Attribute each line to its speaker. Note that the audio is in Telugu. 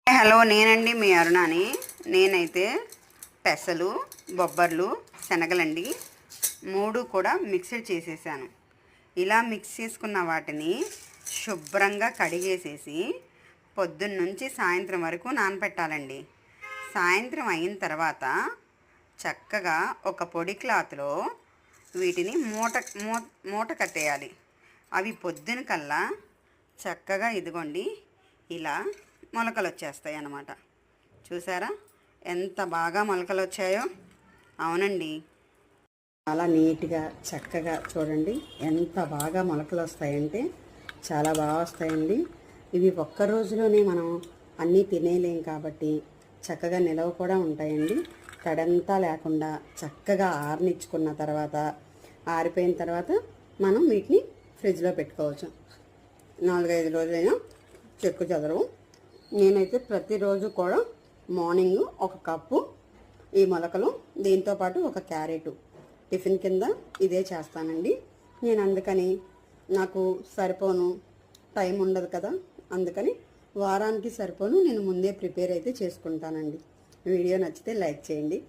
Speaker 1: హలో, నేనండి మీ అరుణాని. నేనైతే పెసలు, బొబ్బర్లు, శనగలండి 3 కూడా మిక్స్డ్ చేసేసాను. ఇలా మిక్స్ చేసుకున్న వాటిని శుభ్రంగా కడిగేసేసి పొద్దున్నుంచి సాయంత్రం వరకు నానపెట్టాలండి. సాయంత్రం అయిన తర్వాత చక్కగా ఒక పొడి క్లాత్లో వీటిని మూట కట్టేయాలి. అవి పొద్దున కల్లా చక్కగా ఇదిగోండి ఇలా మొలకలు వచ్చేస్తాయి అన్నమాట. చూసారా ఎంత బాగా మొలకలు వచ్చాయో? అవునండి, చాలా నీట్గా చక్కగా చూడండి ఎంత బాగా మొలకలు వస్తాయంటే చాలా బాగా వస్తాయండి. ఇవి ఒక్క రోజులోనే మనం అన్నీ తినేలేం కాబట్టి చక్కగా నిలవ కూడా ఉంటాయండి. తడంతా లేకుండా చక్కగా ఆరనిచ్చుకున్న తర్వాత, ఆరిపోయిన తర్వాత మనం వీటిని ఫ్రిడ్జ్లో పెట్టుకోవచ్చు. 4-5 రోజులైనా చెక్కు చెదరవు. నేనైతే ప్రతిరోజు కూడా మార్నింగ్ 1 కప్పు ఈ మొలకలు, దీంతోపాటు 1 క్యారెట్ టిఫిన్ కింద ఇదే చేస్తానండి. నేను అందుకని నాకు సరిపోను, టైం ఉండదు కదా, అందుకని వారానికి సరిపోను నేను ముందే ప్రిపేర్ అయితే చేసుకుంటానండి. వీడియో నచ్చితే లైక్ చేయండి.